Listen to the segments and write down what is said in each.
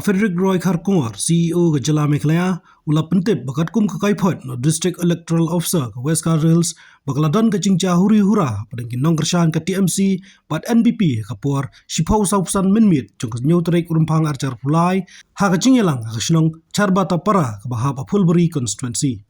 Frederick Roy Kharkongor, CEO ke Jala Meghalaya, ula pentip bakat kum ke Kyrwoh no District Electoral Officer ke West Hills, bakaladon ke cingca huri hura pada ke nongkyrshan ke TMC, bat NPP ke puar shipau sausan minmit cung ke nyotrik urumpang arcar pulai, ha ke cingelang ke Shillong Charbata para ke bahap Phulbari Constituency.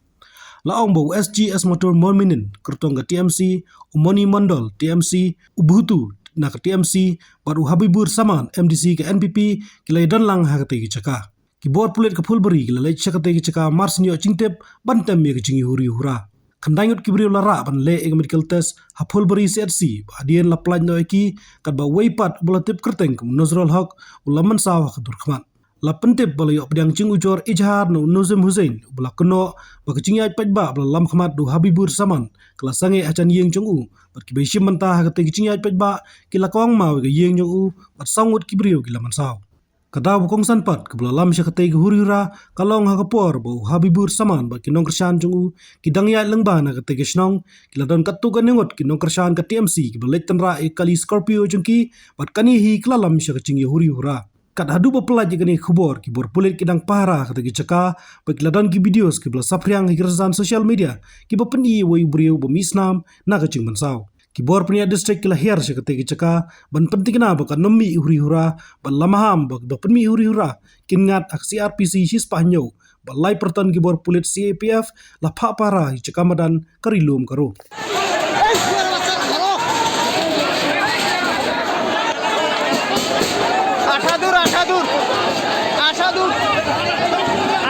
Laong bau SGS motor mominin kertong ke TMC, umoni mandol TMC, ubutu na ke TMC, baru habibur saman MDC ke NPP, kilai dan lang hakate ke caka. Ki board pulit ke Phulbari kilai cakate ke caka mars nyo cingtep, bantem ya ke cingi huri hura. Kandangit ki beriu lara ban le eg medical test, ha Phulbari CRC, ba adien la plan no eki, kat ba weipat bulatip kerteng ke Nozrol Haq, ulaman sawah ke Durkhaman. La pentip bala yok pedang cing ujor ijhar no Nozim Hussein bala keno ba kecing ay pajba bala lam khamat do habibur saman kala sange acan yeng jong u bat ki beishim mentah ka te kecing ay pajba kila kawang mau ke yeng jong u bat sangut kibriu kila mansaw kada bukong sanpat ke bala lam sya ka te hurira kalong ha kapor bo habibur saman bat ki nongkyrshan jong u kidang ya lengba na ka te snong kila don katu ka nengot ki nongkyrshan ka TMC ki bala tenra e kali Scorpio jongki bat kani hi kala lam sya ka cing huri hura. Kat hadu bapelaj gani khubor ki bor pulit kidang para kata ki caka bak ladan ki videos ki bla sapriang ki kerzan social media ki bapeni woi briu bemisnam na ka cing mansaw ki bor penia district ki lahir se kata ki caka ban penting na bak nomi huri hura ban lamaham bak bapeni huri hura kingat ak CRPC his pahnyo balai pertan ki bor pulit CAPF la pha para ki caka madan karilum karo.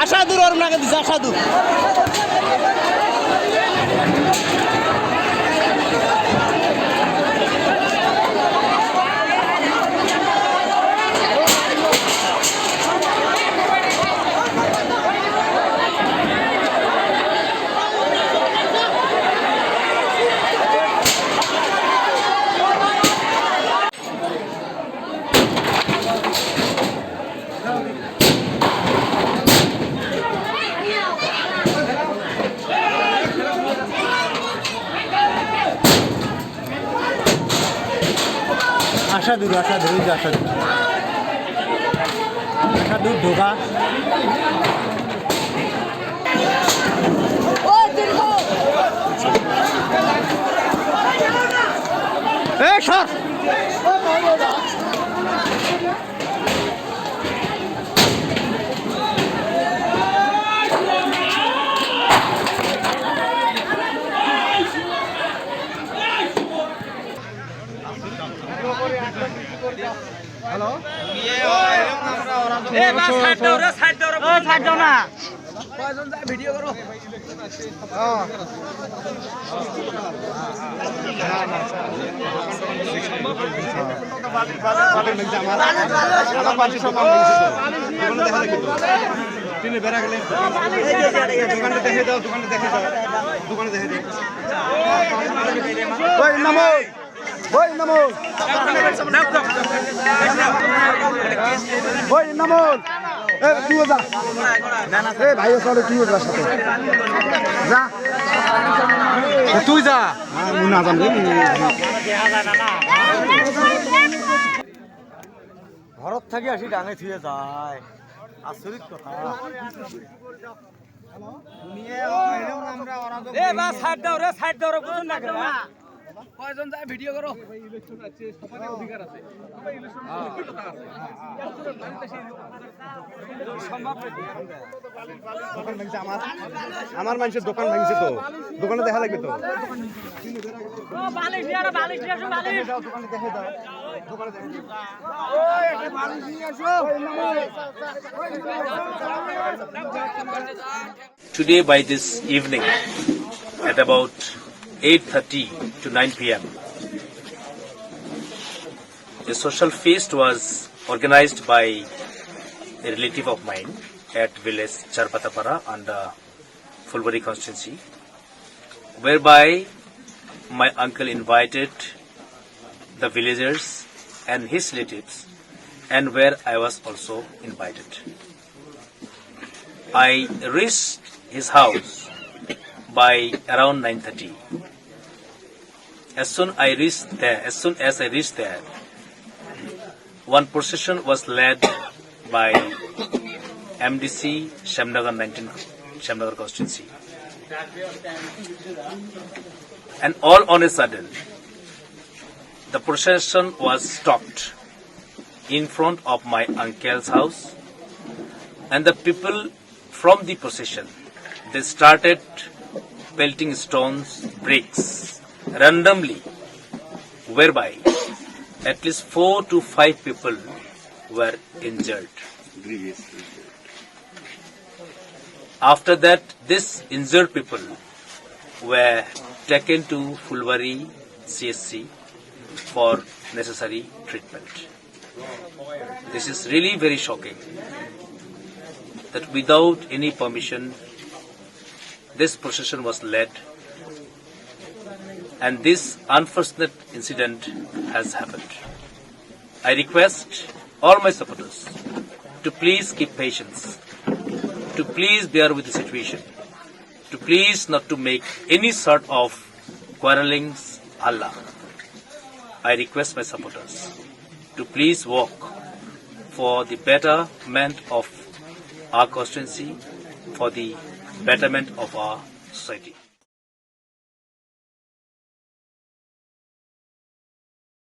Asadur orang nak bisa asadur. Asadur doga. Sir. Hello? Side down na. Video karo. Boy namol. Tu जा. भाई साले तू जा साथे. जा. तू जा. मुना जाम रे. ঘরত থাকি আসি ডাঙে থুয়ে যায় আচরিত কথা এ বা সাইড দাও রে বুঝুন না কেন কয়জন যায় ভিডিও করো ইলেকশন আছে সবারই অধিকার আছে সবাই ইলেকশন কি কথা আছে সম্ভব দোকান ভাঙছে আমার মানুষের দোকান ভাঙছে তো দোকানে দেখা লাগবে তো বালিশ নিয়ে আসো দোকানে দেখে দাও দোকানে দেখে ওই একটা বালিশ নিয়ে আসো Today by this evening at about 8:30 to 9 p.m. a social feast was organized by a relative of mine at village Charpatapara and Phulbari Constituency, whereby my uncle invited the villagers and his relatives, and where I was also invited. I reached his house by around 9:30. As soon as I reached there, one procession was led by MDC Shamnagar 19 Shamnagar constituency. And all on a sudden, the procession was stopped in front of my uncle's house, and the people from the procession, they started pelting stones, bricks randomly, whereby at least 4 to 5 people were injured. After that, these injured people were taken to Phulbari CSC for necessary treatment. This is really very shocking that without any permission, this procession was led, and this unfortunate incident has happened. I request all my supporters to please keep patience, to please bear with the situation, to please not to make any sort of quarrelings. Allah. I request my supporters to please work for the betterment of our constituency, for the betterment of our society.